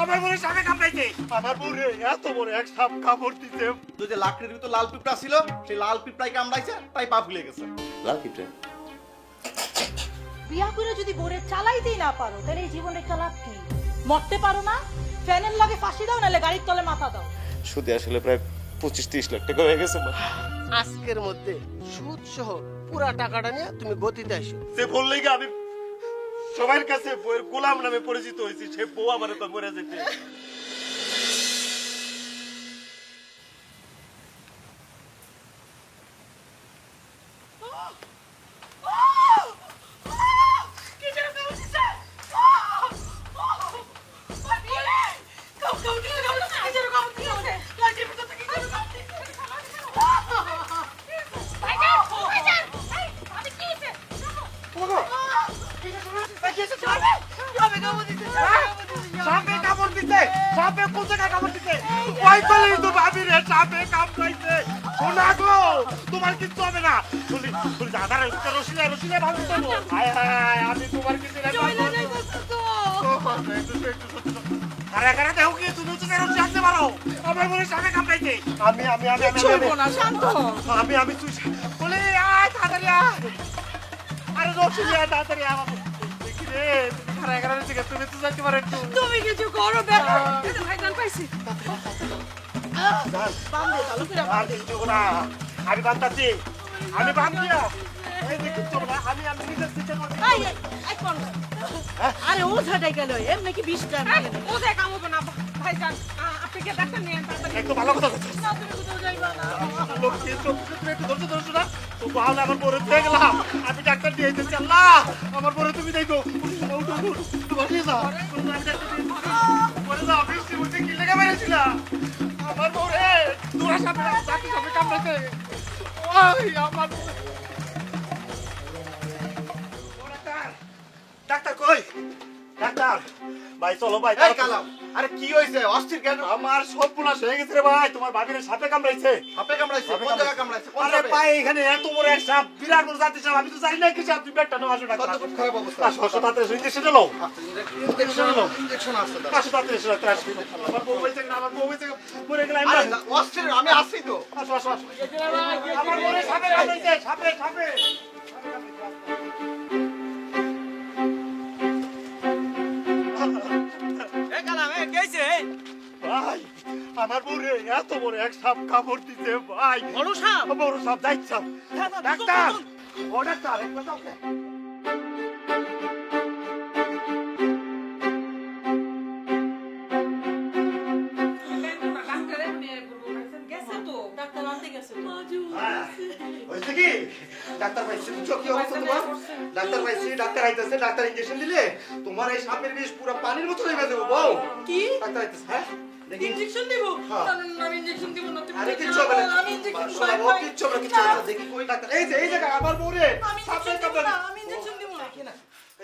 আমার বউরে সাপে কামড়াইছে। আমার বউরে এত বড় এক সাপ কামড় দিছে। তুই যে লাকড়ির ভিতর লাল পিঁপড়া ছিল সেই লাল পিঁপড়াই কামড়াইছে তাই পা ফুলে গেছে। লাল পিঁপড়া? বিয়া করে যদি বোরে চালাইতেই না পারো তাহলে এই জীবনে একটা লাভ কি? মরতে পারো না, ফ্যানের লগে ফাঁসি দাও, নাহলে গাড়ির তলে মাথা দাও। সুদে আসলে প্রায় 25-30 লাখ টাকা হয়ে গেছে। আজকের মধ্যে সুদ সহ পুরা টাকাটা নিয়ে তুমি গতিতে আসো। সে বললেই কি আমি সবার কাছে বউয়ের গোলাম নামে পরিচিত হয়েছি, সে বউ আমার তো মরে যেতে। সাপে কামড় দিতে, সাপে কোন জায়গায় কামড় দিতে? ওই বলেই তো ভাবি রে সাপে কামড়াইছে। শোনা গো, তোমার কিচ্ছু হবে না। শুনি শুনি দাদা রসিলে রসিলে ভালো তো। হায় হায়, আমি তোমার কিছু না। আরে আরে দেখো কি তুমি তো কেন জানতে পারো? আমার মনে সাপে কামড়াইছে। আমি আমি আমি আমি শান্ত আমি আমি তুই বলে আয় তাড়াতাড়ি আয়। আরে রসিলে তাড়াতাড়ি আয়। দেখি রে তুমি আরে আরে থেকে তুমি তো যাইতে পারো একটু। তুমি কিছু করো বেটা, ভাইজান পাইছি। বান্দে ভালো করে আর দেখছো না, আমি বান্তাছি, আমি বান্দি না। এই দেখছো না, আমি আমি নিজে সিস্টেম করছি। আই আই কোন আরে ওঝাটাই গেল এমনি কি 20 টাকা নিয়ে ওঝা কামবো না ভাইজান, আপনি কি ডাক্তার নিয়ে তাড়াতাড়ি। একটু ভালো কথা বলছো না তুমি কোথাও যাইবা না। লোক কি সব তুমি একটু ধরছো ধরছো না তো ভালো আমার পরে পেয়ে গেলাম। আমি ডাক্তার দিয়ে দিতেছি। আল্লাহ আমার পরে তুমি দেখো বসে যাও। আমি ডাক্তার দিয়ে বলে যাও বৃষ্টি বলছে কি লেগে মেরেছিলা আমার পরে তোরা সামনে ডাক্তার সামনে কামড়াতে। ওই আমার ডাক্তার ডাক্তার কই? ডাক্তার ভাই চলো ভাই। এই কালাম, আরে কি হইছে? অস্থির কেন? আমার সব পুনাশ হয়ে গেছে রে ভাই। তোমার ভাবির সাপে কামড়াইছে। সাপে কামড়াইছে? কোন জায়গায় কামড়াইছে? কোন আরে সাপে? ভাই এখানে এত বড় এক সাপ, বিরাট বড় জাতের সাপ। আমি তো জানি না কি সাপ। তুমি একটা নাও, আসো ডাক্তার। কত খারাপ অবস্থা? আসো তাড়াতাড়ি ইনজেকশন দিলো। ইনজেকশন আছে দাদা। আসো তাড়াতাড়ি এসো ডাক্তার। আসো। আমার বউ বলছে না, আমার বউ বলছে মরে গেলাম। আরে অস্থির, আমি আসছি তো। আসো আসো আসো। আমার বউরে সাপে কামড়াইছে। সাপে সাপে এ কালাম, এ কইছে ভাই আমার বউরে এত বড় এক সাপ কামড় দিতে ভাই। বড় সাপ? বড় সাপ যাই সাপ। ডাক্তার ও ডাক্তার একবার যাও। গেছে তো ডাক্তার আনতে গেছে তো। হয়েছে কি? ডাক্তার পাইছি, বুঝছো কি অবস্থা তোমার? ডাক্তার পাইছি, ডাক্তার আইতেছে, ডাক্তার ইনজেকশন দিলে তোমার এই সাপের বিষ পুরো পানির মতো হয়ে যাবে। বউ কি ডাক্তার আইতেছে। হ্যাঁ দেখি। ইনজেকশন দিব? হ্যাঁ। না না আমি ইনজেকশন দিব না। তুমি আরে দেখো কিচ্ছু হবে না। আমি ইনজেকশন শোনা, পাই ও কিচ্ছু হবে না, কিচ্ছু হবে না। দেখি কই ডাক্তার? এই যে এই জায়গা আমার বউরে আমি সাপে ইনজেকশন দিব কামড়াইছে। না, আমি ইনজেকশন দিব না।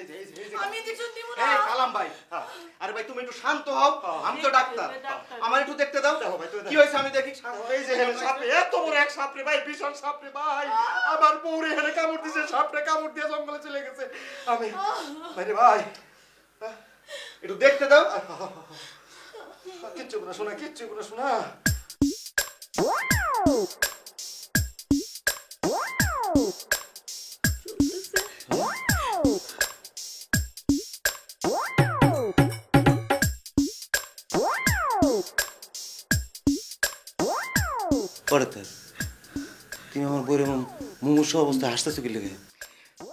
এই যে এই যে এই যে আমি ইনজেকশন দিব না। এই কালাম ভাই, হ্যাঁ। আরে ভাই তুমি একটু শান্ত হও। আমি তো ডাক্তার, ডাক্তার। আমার একটু দেখতে দাও। দেখো ভাই, তুমি দেখো। কি হয়েছে আমি দেখি। এই যে হেলে সাপে এত বড় এক সাপ রে ভাই, বিশাল সাপ রে ভাই। আমার বউরে হেলে কামড় দিছে, সাপরে কামড় দিয়ে জঙ্গলে চলে গেছে। আমি ভাই রে ভাই একটু দেখতে দাও। কিচ্ছু না শোনা, কিচ্ছু না শোনা। তুমি আমার বইয়ের মুমূর্ষ অবস্থায় হাসতেছো কি লেগে?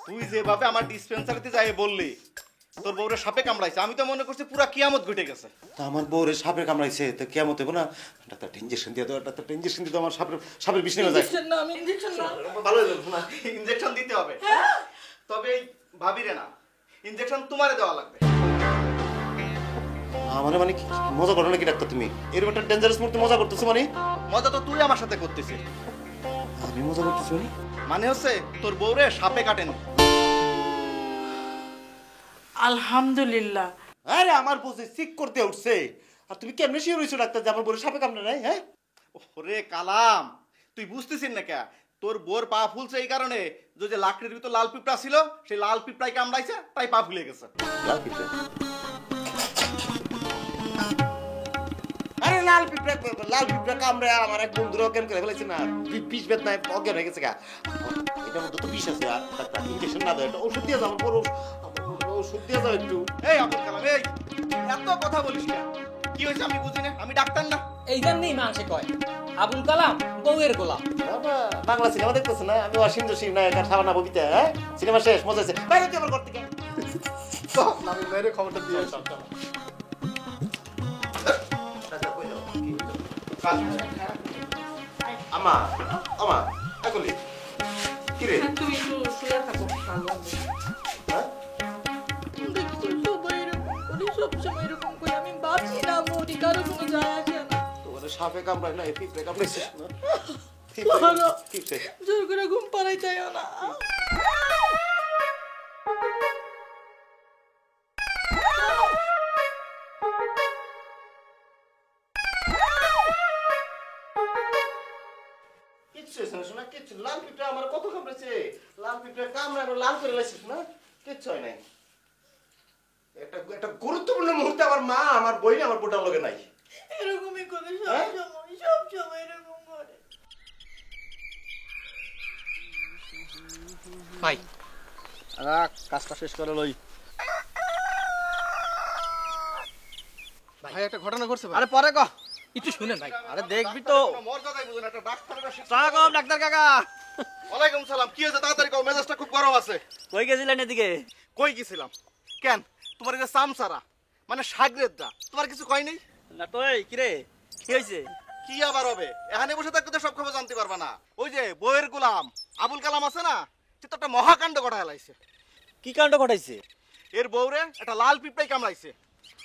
তুই যেভাবে আমার ডিসপেন্সারিতে যাই বললি তোর বউরে সাপে কামড়াইছে, আমি তো মনে করছি পুরা কিয়ামত ঘটে গেছে। তা আমার বউরে সাপে কামড়াইছে, তো কেমন হইব না? ডাক্তার ইঞ্জেকশন দিয়ে দাও, ডাক্তার ইঞ্জেকশন দিয়ে দাও, আমার সাপের বিষ নেমে যায়। ইনজেকশন না, আমি ইনজেকশন না। ভালো হইলো না, ইনজেকশন দিতে হবে। তবে ভাবিরে না, ইনজেকশন তোমারে দেওয়া লাগবে। আমার মানে কি মজা করো নাকি ডাক্তার? তুমি এরকম একটা ডেঞ্জারাস মুহূর্তে মজা করতেছো মানে? মজা তো তুই আমার সাথে করতেছিস। আমি মজা করতেছি মানে? মানে হচ্ছে তোর বউরে সাপে কাটেনি। আলহামদুলিল্লাহ। আরে আমার বুঝে সিক করতে উঠছে, আর তুমি কেমনে শিওর হইছো ডাক্তার যে আমার বউরে সাপে কামড়ে নাই? হ্যাঁ ওরে কালাম, তুই বুঝতেছিস না কে? তোর বোর পা ফুলছে এই কারণে যে লাকড়ির ভিতর লাল পিঁপড়া ছিল, সেই লাল পিঁপড়াই কামড়াইছে তাই পা ফুলে গেছে। লাল পিঁপড়া? লাল পিঁপড়া কামড়ে আমার এক বন্ধুর অজ্ঞান করে ফেলেছে না, বিষ বেদনায় অজ্ঞান হয়ে গেছে গা। এটার মধ্যে তো বিষ আছে, আর ডাক্তার ইনজেকশন না দেয়, একটা ওষুধ দিয়ে যাও, আমার ওষুধ দিয়ে যাও একটু। এই আবুল কালাম, এই এত কথা বলিস না, কি হয়েছে আমি বুঝি না, আমি ডাক্তার না। এই জন্যই মানুষে কয় আবুল কালাম বউয়ের গোলাম। বাবা বাংলা সিনেমা দেখতেছে না, আমি অসীম জসীম নায়ক সাবানা ববিতা, হ্যাঁ সিনেমা শেষ, মজা আছে, বাইরে তুই আমার ঘর থেকে। আমি মেরে খবরটা দিয়ে আসি। আমা আমা এখনই কি রে? তুমি একটু শুয়ে থাকো, ভালো লাগবে। হ্যাঁ? দেখছো সবাই এরকম করে, সবসময় এরকম করে, আমি ভাবছি না মরি, কারো কোনো যায় আসে না। তোমার সাপে কামড়ায় না, পিঁপড়ে কামড়াইছিস না? ভালো। পিঁপড়ে জোর করে ঘুম পাড়াইতেও না। কিচ্ছু হয়েছে না শোনা, কিচ্ছু। লাল পিঁপড়ে আমার কত কামড়েছে, লাল পিঁপড়ে কামড়ায় আমার লাল করে লাইছিস না, কিচ্ছু হয় নাই। একটা গুরুত্বপূর্ণ মুহূর্তে আমার মা আমার বই আমার বোটার লগে নাই। এরকমই করে হ্যাঁ? সবসময় এরকম করে। ভাই রাখ, কাজটা শেষ করে লই। ভাই একটা ঘটনা ঘটছে ভাই। আরে পরে কহ, একটু শুনেন ভাই। আরে দেখবি তো। মর্যাদাই বুঝেন, একটা ডাক্তারের স্বাগত ডাক্তার কাকা। ওয়ালাইকুম সালাম। কি হয়েছে তাড়াতাড়ি কও, মেজাজটা খুব গরম আছে। কই গেছিলেন এদিকে? কই গেছিলাম কেন? তোমার এই যে সামসারা মানে সাগরেদরা তোমার কিছু কয় নেই না তো এই কি রে, কি হয়েছে? কি আবার হবে? এখানে বসে থাকতে তো সব খবর জানতে পারবা না। ওই যে বইয়ের গোলাম আবুল কালাম আছে না, সে তো একটা মহাকাণ্ড ঘটায় লাইছে। কি কাণ্ড ঘটাইছে? এর বউরে একটা লাল পিঁপড়াই কামড়াইছে,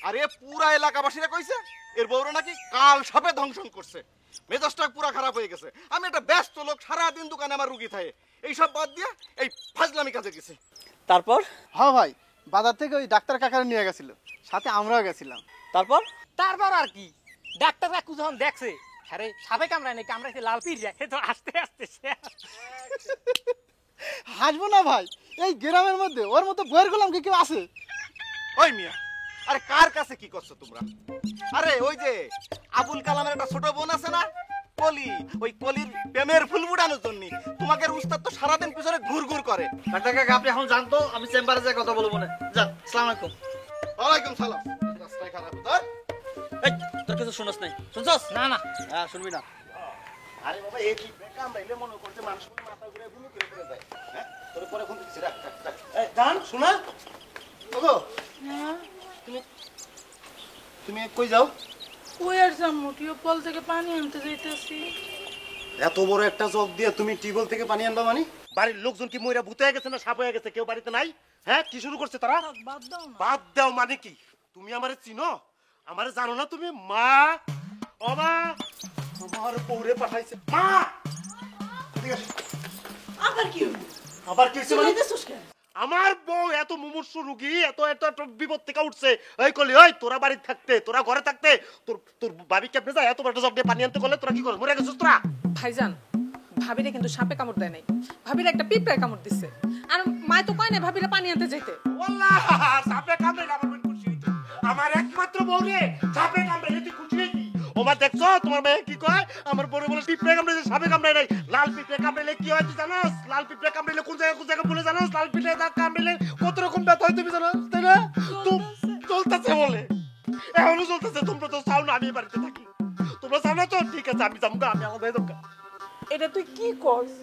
আর এ পুরা এলাকাবাসীরা কইছে এর বউরে নাকি কাল সাপে ধ্বংসন করছে। মেজাজটা পুরা খারাপ হয়ে গেছে। আমি একটা ব্যস্ত লোক, সারাদিন দোকানে আমার রুগী থাকে, এইসব বাদ দিয়ে এই ফাজলামি কাজে গেছে। তারপর? হ্যাঁ ভাই, বাজার থেকে ওই ডাক্তার কাকারে নিয়ে গেছিল, সাথে আমরাও গেছিলাম। তারপর? তারপর আর কি, ডাক্তার কাকু যখন দেখছে আরে সাপে কামড়ায় নাই, কামড়াইছে লাল পিঁপড়া, সে তো আস্তে আস্তে হাসবো না ভাই, এই গ্রামের মধ্যে ওর মতো বইয়ের গোলাম কি কেউ আছে? ওই মিয়া, আরে কার কাছে কি করছো তোমরা? আরে ওই যে আবুল কালামের একটা ছোট বোন আছে না, কলি, ওই কলির প্রেমের ফুল ফুটানোর জন্য তোমাকে উস্তাদ তো সারাদিন পিছনে ঘুরঘুর করে। ডাক্তার কাকা আপনি এখন জানতো, আমি চেম্বারে যাই কথা বলবো না। যান, আসসালামু আলাইকুম। ওয়ালাইকুম সালাম। রাস্তায় খারাপ ধর। এই তোর কিছু শুনছ নাই? শুনছস? না না, হ্যাঁ শুনবি না। আরে বাবা এই কি কামড়াইলে মনে করছে মানুষ মাথা ঘুরে গুলো করে পড়ে যায়। হ্যাঁ তোর পরে ফোন দিচ্ছি, রাখ রাখ রাখ। এই জান শোনা, ওগো তুমি কই যাও? ওই আর জামু, টিউবওয়েল থেকে পানি আনতে যাইতেছি। এত বড় একটা জগ দিয়ে তুমি টিউবওয়েল থেকে পানি আনবা মানে? বাড়ির লোকজন কি মইরা ভূত হয়ে গেছে না সাপ হয়ে গেছে, কেউ বাড়িতে নাই? হ্যাঁ কি শুরু করছে তারা? বাদ দাও না। বাদ দাও মানে কি? তুমি আমারে চিনো, আমারে জানো না তুমি? মা ও মা, আমার বউরে পাঠাইছে। মা ঠিক আছে, আবার কি হলো? আবার কি হইছে মানে? চলাইতেছস কেন? আমার বউ এত মুমূর্ষু রুগী, এত এত এত বিপদ থেকে উঠছে। এই কলি, ওই তোরা বাড়ি থাকতে, তোরা ঘরে থাকতে তোর তোর ভাবি কেমনে যায় এত বড় জগ দিয়ে পানি আনতে করলে? তোরা কি করছ? মরে গেছিস তোরা? ভাইজান, ভাবিরে কিন্তু সাপে কামড় দেয় নাই, ভাবিরে একটা পিঁপড়ায় কামড় দিছে। আর মায় তো কয় না ভাবিরে পানি আনতে যেতে। ওয়াল্লাহ সাপে কামড়ে আমার বউ খুশি হইতো। আমার একমাত্র বউ রে সাপে কামড়ে, তুই খুশি হইতি? ও মা দেখছো তোমার মেয়ে কি কয়? আমার বড় বলে পিঁপড়ে কামড়ে, সাপে কামড়ে নাই। লাল পিঁপড়ে কামড়াইলে কি হয় তুই জানোস? লাল পিঁপড়ে কামড়াইলে কোন জায়গা বলে জানোস? লাল পিঁপড়ে কামড়াইলে কত রকম ব্যথা হয় তুমি জানোস, তাই না? চলতেছে বলে, এখনো চলতেছে। তোমরা তো চাও না আমি এই বাড়িতে থাকি, তোমরা চাও না তো? ঠিক আছে আমি যাবো, আমি আমাদের যাবো। এটা তুই কি করস?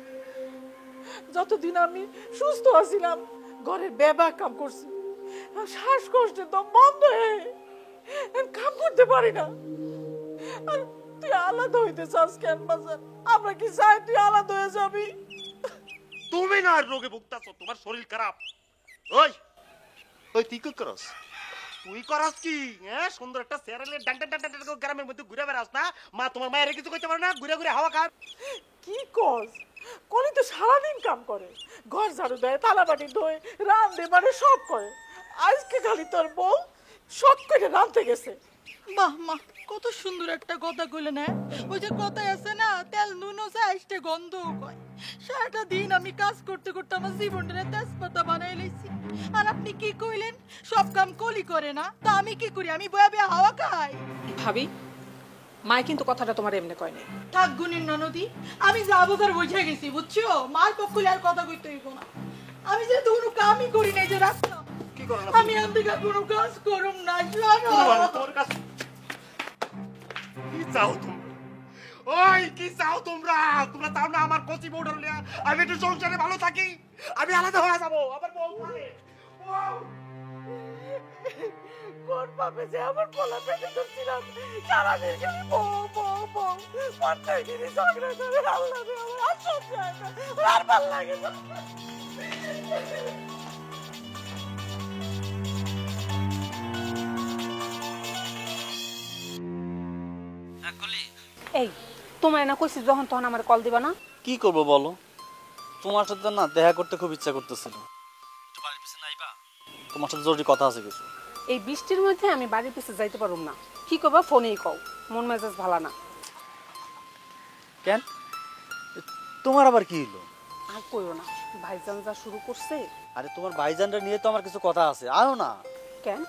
যতদিন আমি সুস্থ আছিলাম ঘরের বেবা কাম করছি, শ্বাসকষ্টে দম বন্ধ হয়ে কাম করতে পারি না। আর তুই আলাদা হইতে চাস কেন বাজার? আমরা কি চাই তুই আলাদা হয়ে যাবি? তুমি না আর রোগে ভুগতাছ, তোমার শরীর খারাপ। ওই ওই তুই কি করস? তুই করস কি? হ্যাঁ সুন্দর একটা সেরালে ডান্ডা ডান্ডা ডান্ডা গ্রামের মধ্যে ঘুরে বেড়াস না? মা তোমার মায়ের কিছু কইতে পারে না? ঘুরে ঘুরে হাওয়া খান। কি করস? কলি তো সারাদিন কাম করে, ঘর ঝাড়ু দেয়, তালা বাটি ধোয়, রান্ধে, মানে সব করে। আজকে খালি তোর বউ শখ করে রাঁধতে গেছে। বাহ মা, কত সুন্দর একটা কথা কইলেন। হ্যাঁ, ওই যে কথাই আছে না, তেল নুনও চাইতে গন্ধও কয়। সারাটা দিন আমি কাজ করতে করতে আমার জীবনটা তেজপাতা বানাই লাইছি। আর আপনি কি কইলেন সব কাম কলি করে না? তা আমি কি করি? আমি বয়া বয়া হাওয়া খাই। ভাবি, মায় কিন্তু কথাটা তোমার এমনি কয় নাই। থাক গুণের ননদি, আমি যা বোঝার বুঝে গেছি, বুঝছো? মার পক্ষ হলে আর কথা কইতে হইব না। আমি যেহেতু কোনো কামই করি নাই যে রাখলাম, কি করো না আমি আন্তিকা কোনো কাজ করুম না। তোর কাছে কি চাও তুমি? ওই কি চাও তোমরা? তোমরা চাও না আমার কচি বউটা লিয়া আমি একটু সংসারে ভালো থাকি? আমি আলাদা হয়ে যাবো, আমার বউ পারে। কোন পাপে যে আমার পোলা পেটে ধরছিলাম, সারাদিন খালি বউ বউ বউ, প্রত্যেক দিনই ঝগড়া করে। আল্লাহ রে, আমার আর সহ্য হয় না, আর ভাল লাগে না। এই তোমার না কইছি যখন তখন আমার কল দিবা না? কি করব বলো, তোমার সাথে না দেখা করতে খুব ইচ্ছা করতেছিল। তোমার সাথে জরুরি কথা আছে কিছু। এই বৃষ্টির মধ্যে আমি বাড়ির পিছে যাইতে পারুম না। কি করবা, ফোনেই কও, মন মেজাজ ভালো না। কেন, তোমার আবার কি হলো? আর কইও না, ভাইজান যা শুরু করছে। আরে তোমার ভাইজানরা নিয়ে তো আমার কিছু কথা আছে, আয়ো না। কেন,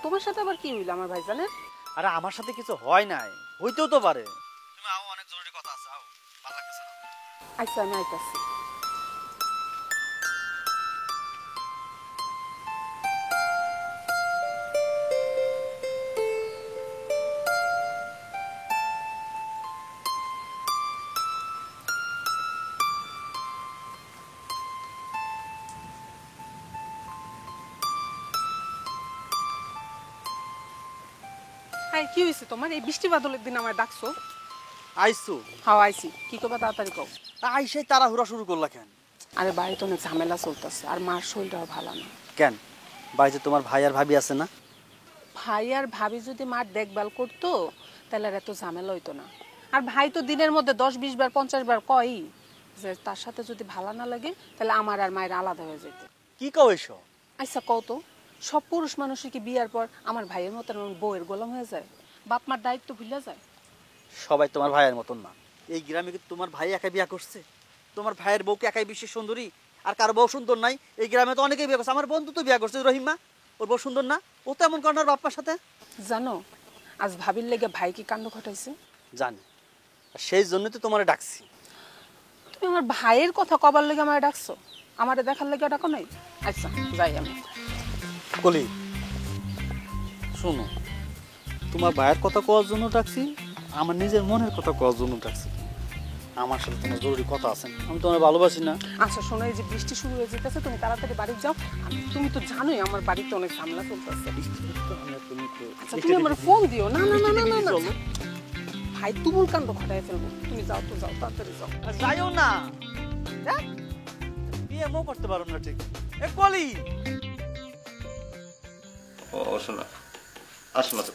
তোমার সাথে আবার কি হইল আমার ভাইজানের? আরে আমার সাথে কিছু হয় নাই, হইতেও তো পারে। তুমি আও, অনেক জরুরি কথা আছে, আও, ভালো লাগতেছে না। আচ্ছা আমি আইতাছি। হ্যাঁ, কি হয়েছে তোমার? এই বৃষ্টি বাদলের দিন আমার ডাকছো? আইসো? হাও আইছি। কি করবা তাড়াতাড়ি কও। আইসাই তাড়াহুড়া শুরু করলা কেন? আরে বাড়িতে অনেক ঝামেলা চলতেছে, আর মার শরীরটাও ভালো না। কেন, বাড়িতে তোমার ভাই আর ভাবি আছে না? ভাই আর ভাবি যদি মার দেখভাল করতো তাহলে আর এত ঝামেলা হইতো না। আর ভাই তো দিনের মধ্যে 10-20 বার 50 বার কয়ই যে তার সাথে যদি ভালো না লাগে তাহলে আমার আর মায়ের আলাদা হয়ে যেত। কি কও এসব? আচ্ছা কও তো, সব পুরুষ মানুষই কি বিয়ার পর আমার ভাইয়ের মতন বউয়ের গোলাম হয়ে যায়? বাপ মার দায়িত্ব ভুলে যায়? সবাই তোমার ভাইয়ের মতন না। এই গ্রামে কি তোমার ভাই একাই বিয়া করছে? তোমার ভাইয়ের বউকে একাই বিশ্বের সুন্দরী? আর কার বউ সুন্দর নাই? এই গ্রামে তো অনেকেই বিয়ে করছে। আমার বন্ধু তো বিয়া করছে, রহিমা, ওর বউ সুন্দর না? ও তো এমন করার বাপ্পার সাথে। জানো আজ ভাবির লেগে ভাই কি কাণ্ড ঘটাইছে? জানি, আর সেই জন্য তো তোমারে ডাকছি। তুমি আমার ভাইয়ের কথা কবার লেগে আমার ডাকছো, আমারে দেখার লেগে ডাকো নাই? আচ্ছা যাই আমি। কলি, শোনো, তোমার ভাইয়ের কথা কওয়ার জন্য ডাকছি, আমার নিজের মনের কথা কওয়ার জন্য ডাকছি। আমার সাথে তোমার জরুরি কথা আছে, আমি তোমার ভালোবাসি না। আচ্ছা শোনো, এই যে বৃষ্টি শুরু হয়ে যেতেছে, তুমি তাড়াতাড়ি বাড়ি যাও। তুমি তো জানোই আমার বাড়িতে অনেক ঝামেলা চলতেছে। আচ্ছা তুমি আমার ফোন দিও। না না না না না না, ভাই তুমুল কাণ্ড ঘটায় ফেলবো। তুমি যাও তো, যাও তাড়াতাড়ি যাও। যাইও না, বিয়ে মো করতে পারো না ঠিক। এ কলি, ও শোনা, আসো না তো,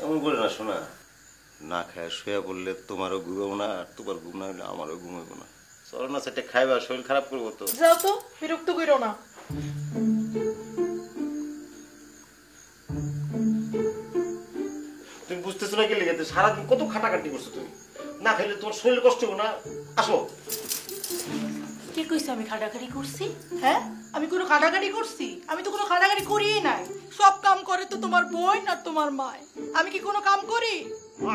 এমন করে না শোনা। না খায় শুয়ে পড়লে তোমারও ঘুমাবো না, আর তোমার ঘুম না হলে আমারও ঘুমাবো না। চলো না, সেটা খাইবা, শরীর খারাপ করবো তো। যাও তো, বিরক্ত কইরো না। তুমি বুঝতেছো না কি লেগে? সারাদিন কত খাটাখাটি করছো তুমি, না খাইলে তোমার শরীর কষ্ট হবে না? আসো। কে কইছে আমি খাটাখাটি করছি? হ্যাঁ, আমি কোনো খাটাখাটি করছি? আমি তো কোনো খাটাখাটি করিই নাই। সব কাম করে তো তোমার বোন আর তোমার মা। আমি কি কোনো কাম করি?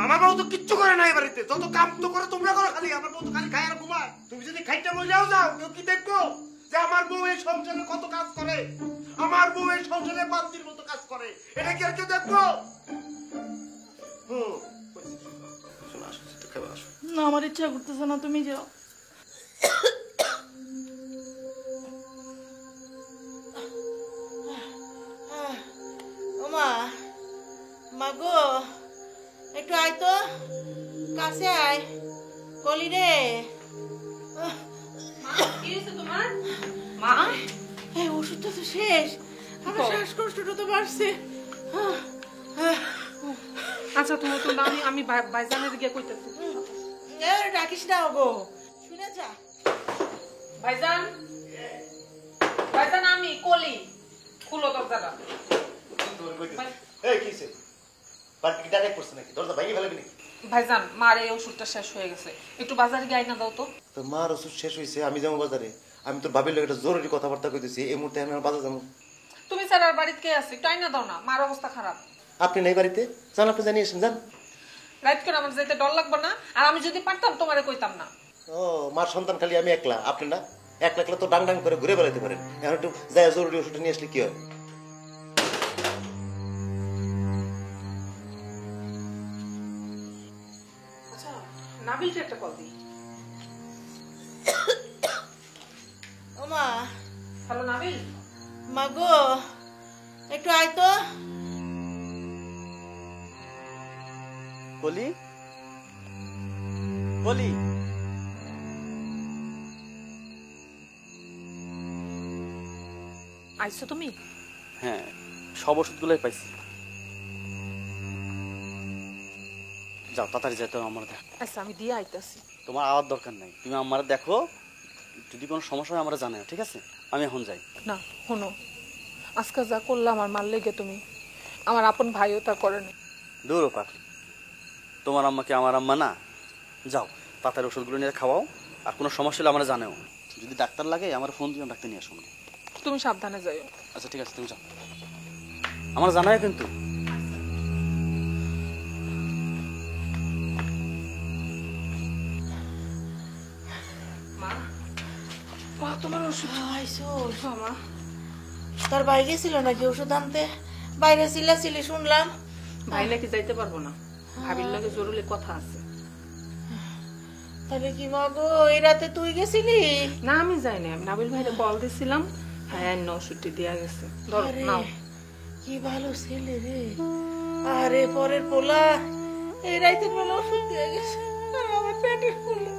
আমার বউ তো কিচ্ছু করে না এই বাড়িতে, যত কাম তো করে তোমরা করো খালি। আমার বউ তো খালি খায় আর ঘুমায়। তুমি যদি খাইতে মজাও যাও, কেউ কি দেখবো যে আমার বউ এই সংসারে কত কাজ করে? আমার বউ এই সংসারে বান্দির মতো কাজ করে, এটা কি আর কেউ দেখবো? শোনো, আসো, তো খাবে, আসো। না, আমার ইচ্ছা করতেছে না, তুমি যাও। ওমা, মাগো, একটু আয় তো, কাছে আয়। কলি রে, কি হয়েছে তোমার মা? এই ওষুধটা তো শেষ, আমার শ্বাসকষ্টটা তো বাড়ছে। আচ্ছা তুমি তো আমি ভাইজানের গিয়ে কইতেছি। ডাকিস না গো, শুনে যা। ভাইজান, ভাইজান আমি কলি, খুলো দরজাটা। এই কিছে বাড়ি কি ডাইরেক্ট করছ নাকি? দরজা ভাঙি ফেলবি নাকি? ভাইজান মার এই ওষুধটা শেষ হয়ে গেছে, একটু বাজারে গিয়ে আইনা দাও তো। তো মার ওষুধ শেষ হইছে, আমি যাবো বাজারে। আমি তোর ভাবির লগে একটা জরুরি কথাবার্তা কইতেছি, এই মুহূর্তে আমি বাজার যাবো। তুমি স্যার আর বাড়িতে কে আছে? একটু আইনা দাও না, মার অবস্থা খারাপ। আপনি নাই বাড়িতে, যান আপনি জানিয়ে এসেন, যান। রাইট করে আমার যেতে ডর লাগবে না, আর আমি যদি পারতাম তোমারে কইতাম না। ও মার সন্তান খালি আমি একলা, আপনি না? একলা একলা তো ডাং ডাং করে ঘুরে বেড়াতে পারেন, এখন একটু যায় জরুরি ওষুধ নিয়ে আসলে কি হয়? আচ্ছা নাবিলকে একটা কল দিই। ওমা, হ্যালো নাবিল। মা গো, একটু আয় তো। বলি বলি আইছো তুমি? হ্যাঁ, সব ওষুধগুলোই পাইছি। যাও তাড়াতাড়ি যেতে হবে, আমার দেখ। আচ্ছা আমি দিয়ে আইতাছি। তোমার আওয়ার দরকার নাই, তুমি আমার দেখো, যদি কোনো সমস্যা হয় আমরা জানাই, ঠিক আছে? আমি এখন যাই। না শোনো, আজকে যা করলাম আমার মার লেগে, তুমি আমার আপন ভাইও তা করে না। দূর পাখি, তোমার আম্মা কি আমার আম্মা না? যাও তাড়াতাড়ি ওষুধগুলো নিয়ে খাওয়াও, আর কোনো সমস্যা হলে আমরা জানাও। যদি ডাক্তার লাগে আমার ফোন দিয়ে ডাক্তার নিয়ে আসো। তুমি সাবধানে যাইও। আচ্ছা ঠিক আছে, তুমি যাও, আমার জানাই কিন্তু। মা তোমার ওষুধ। আইসো মা তোর ভাই গেছিল নাকি ওষুধ আনতে? বাইরে চিল্লাচিল্লি শুনলাম। ভাই নাকি যাইতে পারবো না, ভাবির লগে জরুরি কথা আছে। তাহলে কি মা গো, এই রাতে তুই গেছিলি? না আমি যাই না, আমি নাবিল ভাইরে কল দিছিলাম, হ্যাঁ ওষুধটি দেওয়া গেছে। ধরো আরে, নাও। কি ভালো ছেলে রে। আরে পরের পোলা এই রাতের বেলা ওষুধ দিয়ে গেছে, আর আমার পেটের পোলা,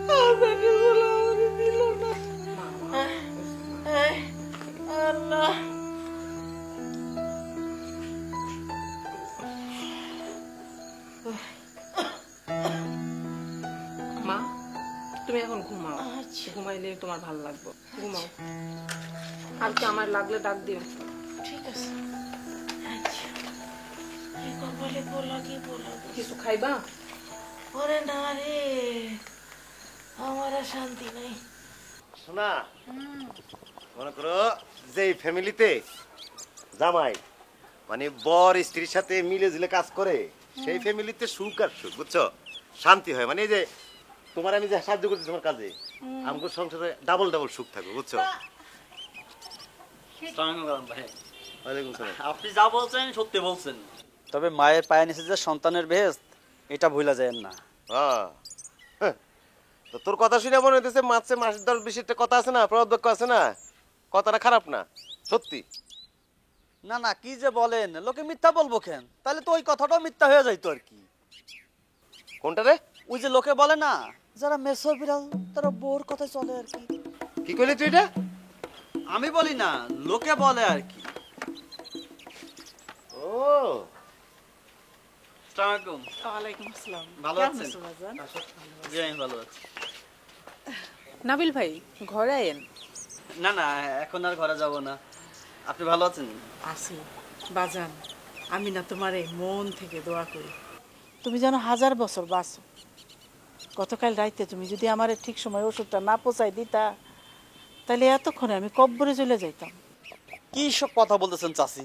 আমার পেটের পোলা আমাকে দিল না। আল্লাহ, মা তুমি এখন ঘুমাও, আচ্ছা। ঘুমাইলে তোমার ভালো লাগবে, ঘুমাও। আর কি আমার লাগলে ডাক দিও। ঠিক আছে। আচ্ছা, কি কপালে পোলা, কি পোলা গো। কিছু খাইবা? ওরে না রে, আমার আর শান্তি নাই। শোনা, মনে করো যে ফ্যামিলিতে জামাই মানে বর স্ত্রীর সাথে মিলে ঝিলে কাজ করে, সেই ফ্যামিলিতে সুখ আর সুখ, বুঝছো, শান্তি হয়। মানে এই যে তোমার আমি যে সাহায্য করছি তোমার কাজে, আমাদের সংসারে ডাবল ডাবল সুখ থাকবে, বুঝছো? ওয়ালাইকুম সালাম। আপনি যা বলছেন সত্যি বলছেন, তবে মায়ের পায়ে নিচে যে সন্তানের বেহেশত, এটা ভুলা যায় না। হ্যাঁ, তো তোর কথা শুনে মনে হইতেছে মাছে মাসের দর বেশি একটা কথা আছে না, প্রবাদ বাক্য আছে না, কথাটা খারাপ না, সত্যি। না না, কি যে বলেন, লোকে মিথ্যা বলবো কেন? তাহলে তো ওই কথাটাও মিথ্যা হয়ে যাইতো আর কি। কোনটা রে? ওই যে লোকে বলে না, যারা মেসো বিড়াল তারা বোর কথা চলে আর কি। কি কইলি তুই এটা? আমি বলি না, লোকে বলে আর কি। ও আসসালামু আলাইকুম। ওয়ালাইকুম আসসালাম। ভালো কেমন আছেন? আছো বাজান? জি আমি ভালো আছি। নাবিল ভাই ঘরে আয়েন। না না, এখন আর ঘরে যাব না। আপনি ভালো আছেন? আছি বাজান, আমি না তোমারে মন থেকে দোয়া করি তুমি যেন 1000 বছর বাঁচো। গতকাল রাইতে তুমি যদি আমারে ঠিক সময় ওষুধটা না পৌঁছাই দিতা, তাহলে এতক্ষণে আমি কব্বরে চলে যাইতাম। কি সব কথা বলতেছেন চাচি?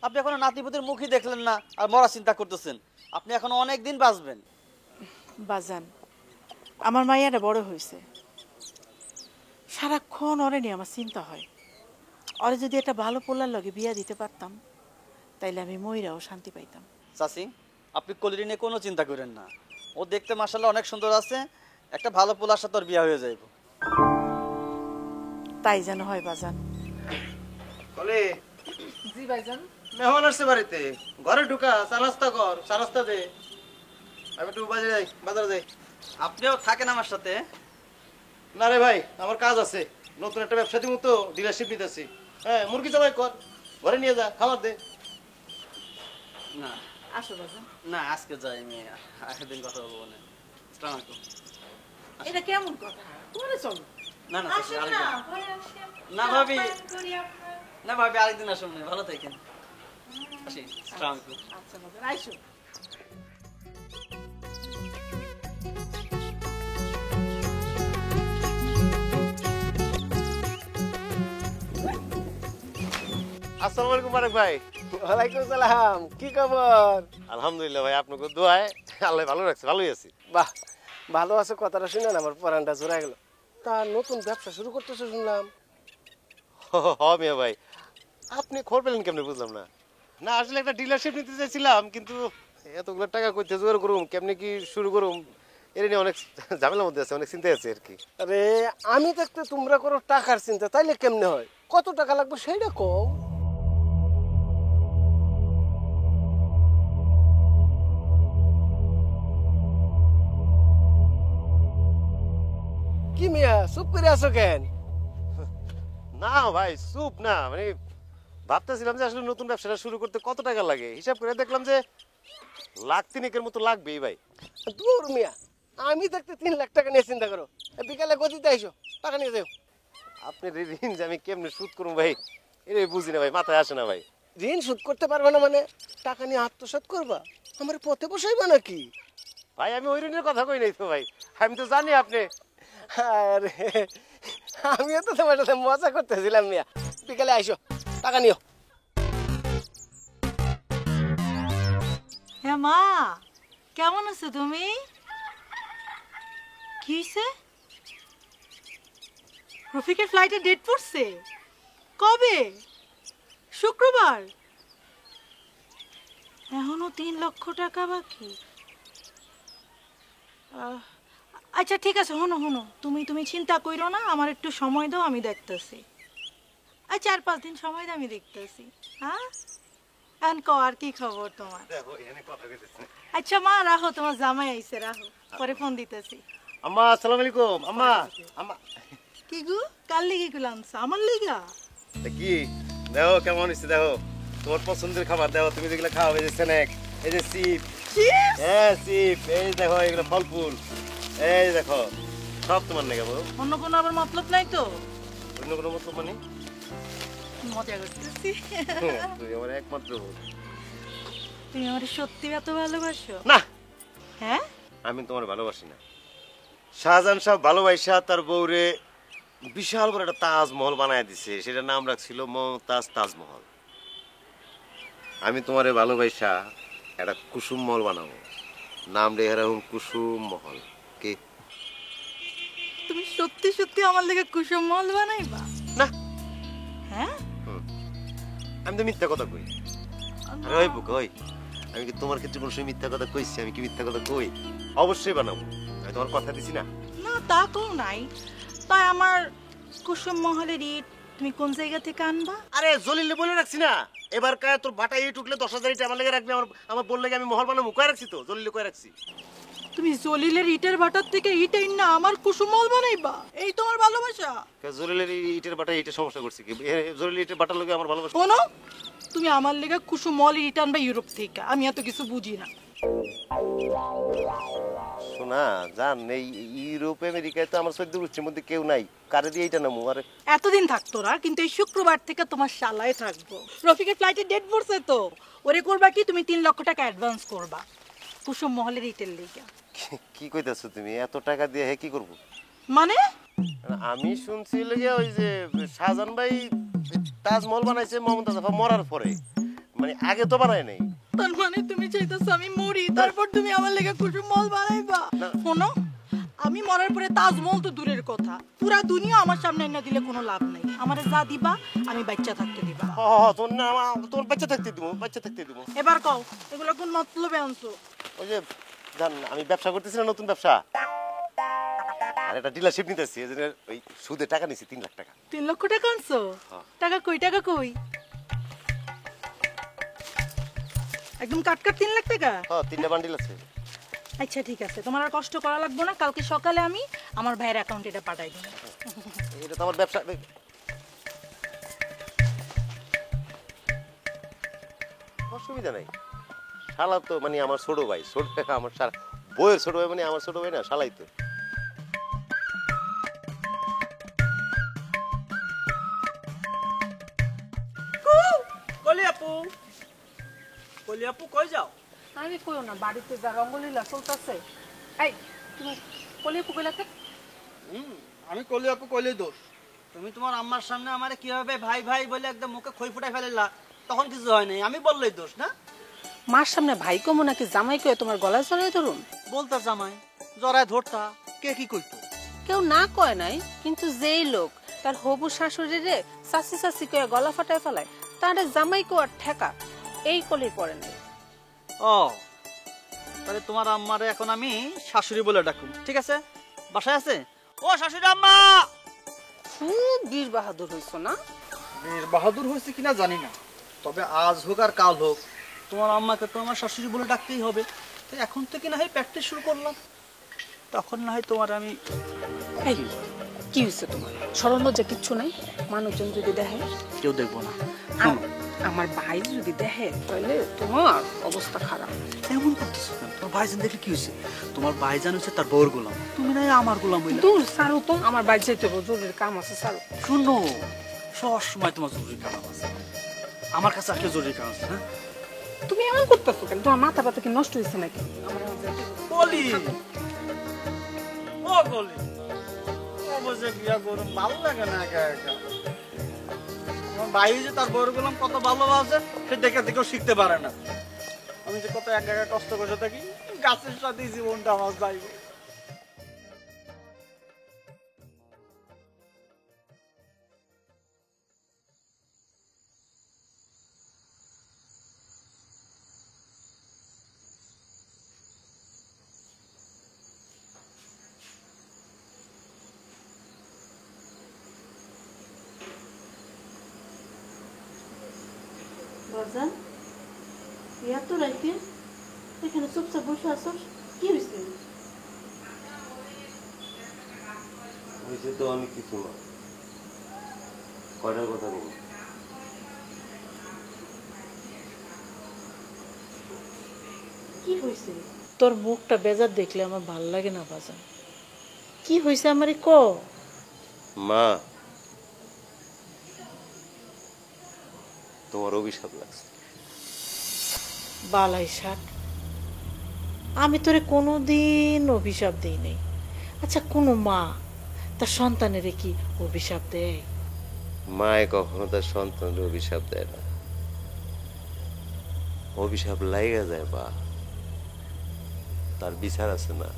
আপনি এখনো নাতিপুতির মুখই দেখলেন না আর মরা চিন্তা করতেছেন? আপনি এখনো অনেক দিন বাঁচবেন। বাজান, আমার মাইয়াটা বড় হয়েছে, সারাক্ষণ ওরে নিয়ে আমার চিন্তা হয়। ওরে যদি একটা ভালো পোলার লগে বিয়া দিতে পারতাম, তাইলে আমি ময়রাও শান্তি পাইতাম। চাচি, আপনি কলিরি নিয়ে কোনো চিন্তা করেন না। ও দেখতে মাশাআল্লাহ অনেক সুন্দর আছে, একটা ভালো পোলার সাথে ওর বিয়ে হয়ে যাইব। তাই যেন হয় বাজান। বলে জি ভাইজান। মেহমান আসছে বাড়িতে, ঘরে ঢুকা, চা নাস্তা কর, চা নাস্তা দে। আমি একটু বাজারে যাই, বাজারে যাই। আপনিও থাকেন আমার সাথে? না রে ভাই, আমার কাজ আছে, নতুন একটা ব্যবসা দিব তো, ডিলারশিপ নিতেছি। হ্যাঁ, মুরগি জবাই কর, ঘরে নিয়ে যা, খাবার দে। না আসো বাজান। না, আজকে যাই, আমি একদিন কথা বলবো না। আসসালামু আলাইকুম। এটা কেমন কথা? তোমারে চলো। না না চাচি, আরেকদিন। না ভাবি, না ভাবি, আরেকদিন আসুন, ভালো থাকেন। আসি, আসসালামু আলাইকুম। আচ্ছা বাজান, আইসো। আসসালামু আলাইকুম বারেক ভাই। ওয়ালাইকুম সালাম, কি খবর? আলহামদুলিল্লাহ ভাই, আপনাকে দোয়ায় আল্লাহ ভালো রাখছে, ভালোই আছি। বাহ, ভালো আছে কথাটা শুনে না আমার পরানটা জোড়া গেল। তা নতুন ব্যবসা শুরু করতেছো শুনলাম। হ মিয়া ভাই, আপনি খবর পেলেন কেমনে বুঝলাম না। না আসলে একটা ডিলারশিপ নিতে চাইছিলাম, কিন্তু এতগুলো টাকা করতে জোগাড় করুম, কেমনে কি শুরু করুম, এর নিয়ে অনেক ঝামেলার মধ্যে আছে, অনেক চিন্তা আছে আর কি। আরে আমি দেখতে তোমরা করো টাকার চিন্তা, তাইলে কেমনে হয়? কত টাকা লাগবে সেইটা কম। কি মিয়া চুপ করে আছো কেন? না ভাই চুপ না, মানে ভাবতেছিলাম যে আসলে নতুন ব্যবসাটা শুরু করতে কত টাকা লাগে, হিসাব করে দেখলাম যে লাখ তিনেকের মতো লাগবেই ভাই। দূর মিয়া, আমি দেখতে 3 লাখ টাকা নিয়ে চিন্তা করো। বিকালে গদিতে আইসো, টাকা নিয়ে যাও। আপনি ঋণ যে আমি কেমনে সুদ করুম ভাই, এটাই বুঝি না ভাই, মাথায় আসে না ভাই। ঋণ শোধ করতে পারবে না মানে টাকা নিয়ে আত্মসাৎ করবা? আমার পথে বসাইবা নাকি? ভাই আমি ওই ঋণের কথা কই নাই তো ভাই, আমি তো জানি আপনি। আরে আমিও তো তোমার সাথে মজা করতেছিলাম মিয়া। বিকালে আইসো, টাকা নিও। হ্যাঁ মা, কেমন আছো তুমি? কি হইছে? রফিকের ফ্লাইটের ডেট পড়ছে কবে? শুক্রবার। এখনো 3 লক্ষ টাকা বাকি। আচ্ছা ঠিক আছে, হনো হনো, তুমি চিন্তা কইরো না, আমার একটু সময় দাও, আমি দেখতেছি। আর 4-5 দিন সময় দাও, আমি দেখতেছি। হ্যাঁ এখন কও আর কি খবর তোমার? আচ্ছা মা রাখো, তোমার জামাই আইছে, রাখো, পরে ফোন দিতেছি। আম্মা আসসালামু আলাইকুম। আম্মা আম্মা কি গো, কার লিগে গুলো আনছো? আমার লিগা? কি দেখো কেমন হয়েছে, দেখো তোমার পছন্দের খাবার, দেখো তুমি যেগুলো খাও, এই যে স্ন্যাক, এই যে চিপ, হ্যাঁ চিপ, এই দেখো এগুলো ফল ফুল, এই দেখো সব তোমার নেই। অন্য কোনো আবার মতলব নাই তো? অন্য কোনো মতো মানে মজা করতেছি। তুই আমার একমাত্র বোন। তুমি আমার সত্যি এত ভালোবাসো? না, হ্যাঁ আমি তোমার ভালোবাসি না। শাহজাহান সাহেব ভালোবাসা তার বউরে বিশাল বড় একটা তাজমহল বানায় দিছে, সেটার নাম রাখছিল মমতাজ তাজমহল। আমি তোমারে ভালোবাসা একটা কুসুম মহল বানাবো, নাম রেখে রাখুন কুসুম মহল। কি তুমি সত্যি সত্যি আমার লেগে কুসুম মহল বানাইবা? না, হ্যাঁ আমি তো মিথ্যা কথা কই। আরে ওই বুক ওই, আমি কি তোমার ক্ষেত্রে কোনো সময় মিথ্যা কথা কইছি? আমি কি মিথ্যা কথা কই? অবশ্যই বানাবো, আমি তোমার কথা দিছি না। না তা তো নাই, তাই আমার কুসুম মহলের ইট তুমি কোন জায়গা থেকে আনবা? আরে জলিলে বলে রাখছি না, এবার কায় তোর বাটা ইট উঠলে 10,000 ইট আমার লেগে রাখবি। আমার বললে আমি মহল বানাবো, কয়ে রাখছি তো, জলিলে কয়ে রাখছি। তুমি জলিলের ইটের ভাটার থেকে ইট না আমার কুসুম মহল বানাইবা? এই তোমার ভালোবাসা? জলিলের ইটের বাটা ইটের সমস্যা করছে কি? জলিলের ইটের বাটার লগে আমার ভালোবাসা। শোনো, তুমি আমার লেগে কুসুম মহলের ইট আনবা ইউরোপ থেকে, আমি এত কিছু বুঝি না। শোনা জান, এই ইউরোপ আমেরিকায় তো আমার 14 গোষ্ঠীর মধ্যে কেউ নাই, কারে দিয়ে এইটা নামু? আরে এতদিন থাকতো না, কিন্তু এই শুক্রবার থেকে তোমার শালায় থাকবো। রফিকের ফ্লাইটের ডেট পড়ছে তো, ওরে করবা কি, তুমি 3 লক্ষ টাকা অ্যাডভান্স করবা কুসুম মহলের ইটের লেগে। কি কইতাছো তুমি? এত টাকা দিয়ে হে কি করব? মানে আমি শুনছি লগে ওই যে শাহজাহান ভাই তাজমহল বানাইছে মমতাজ আপা মরার পরে, মানে আগে তো বানায় নাই। তার মানে তুমি চাইতেছো আমি মরি, তারপর তুমি আমার লেগে কুসুম মহল বানাইবা? শোনো, আমি মরার পরে তাজমহল তো দূরের কথা, পুরা দুনিয়া আমার সামনে এনে দিলে কোনো লাভ নাই। আমারে যা দিবা আমি বাচ্চা থাকতে দিবা। তোর না তোর বাচ্চা থাকতে দিব, বাচ্চা থাকতে দিব। এবার কও, এগুলো কোন মতলবে আনছো? ওই যে জান, আমি ব্যবসা করতেছি না, নতুন ব্যবসা, আর একটা ডিলারশিপ নিতেছি, এজন্য ওই সুদে টাকা নিছি 3 লাখ টাকা। 3 লক্ষ টাকা আনছো? টাকা কই, টাকা কই? একদম কাট 3 লাখ টাকা? হ্যাঁ, 3টা বান্ডিল আছে। আচ্ছা ঠিক আছে, তোমার আর কষ্ট করা লাগবে না, কালকে সকালে আমি আমার ভাইয়ের অ্যাকাউন্টে এটা পাঠাই দেব। এটা তো আমার ব্যবসা। অসুবিধা নাই, শালা তো মানে আমার ছোট ভাই, আমার বইয়ের ছোট ভাই, মানে আমার ছোট ভাই না, শালাই তো। কলি আপু, কলি আপু কই যাও? আমি কইও না, বাড়িতে যা রঙ্গলীলা চলতেছে। এই তুমি কলি আপু কইলা কে? আমি কলি আপু কইলে দোষ। তুমি তোমার আম্মার সামনে আমারে কিভাবে ভাই ভাই বলে একদম মুখে খই ফুটাই ফেললা, তখন কিছু হয় নাই, আমি বললেই দোষ না? মার সামনে ভাই কমো নাকি জামাই কয়ে তোমার গলায় জড়াই ধরুন? বলতা জামাই, জরায় ধরতা, কে কি কইতো? কেউ না কয় নাই, কিন্তু যেই লোক তার হবু শাশুড়ি রে চাচি চাচি কয়ে গলা ফাটায় ফেলায় তারে জামাই কোয়ার ঠেকা এই কলির পরে নাই। ও তাহলে তোমার আম্মারে এখন আমি শাশুড়ি বলে ডাকুম, ঠিক আছে? বাসায় আছে? ও শাশুড়ি আম্মা! খুব বীর বাহাদুর হইছো না? বীর বাহাদুর হয়েছে কিনা জানি না, তবে আজ হোক আর কাল হোক তোমার আম্মাকে তো আমার শাশুড়ি বলে ডাকতেই হবে। তো এখন থেকে না হয় প্র্যাকটিস শুরু করলাম, তখন না হয় তোমার আমি। এই কি হয়েছে তোমার? স্মরণ যে কিচ্ছু নাই? মানুষজন যদি দেখে? কেউ দেখবো না। আমার ভাই যদি দেখে তাহলে তোমার অবস্থা খারাপ। এমন করতেছো কেন? তোমার ভাইজান দেখলে কি হয়েছে? তোমার ভাইজান হচ্ছে তার বউর গোলাম, তুমি না আমার গোলাম হইলা। দূর সারো তো, আমার বাড়ি যেতে হবে, জরুরি কাম আছে, সারো। শুনো, সব সময় তোমার জরুরি কাম আছে, আমার কাছে আসলে জরুরি কাম আছে। হ্যাঁ তুমি এমন করতেছো কেন? তোমার মাথা ব্যথা কি নষ্ট হয়েছে নাকি? বলি ও বলি ও বসে বিয়া করুন, ভালো লাগে না একা একা। আমার ভাই যে তার বউর গোলাম কত ভালোবাসে সে দেখে দেখেও শিখতে পারে না। আমি যে কত একা একা কষ্ট করে থাকি, গাছের সাথে জীবনটা আমার যাইবে। বাজান, এত রাইতে এখানে চুপচাপ বসে আছো, কি হয়েছে? হয়েছে তো অনেক কিছু না, কয়টার কথা বলবো? কি হয়েছে? তোর মুখটা বেজার দেখলে আমার ভাল লাগে না বাজান। কি হয়েছে আমারে ক? মা, তোমার অভিশাপ লাগছে। বালাই ষাট, আমি তোরে কোনোদিন অভিশাপ দিই নাই। আচ্ছা, কোনো মা তার সন্তানের কি অভিশাপ দেয়? মায়ে কখনো তার সন্তানের অভিশাপ দেয় না, অভিশাপ লাইগা যায়। বা তার বিচার আছে না,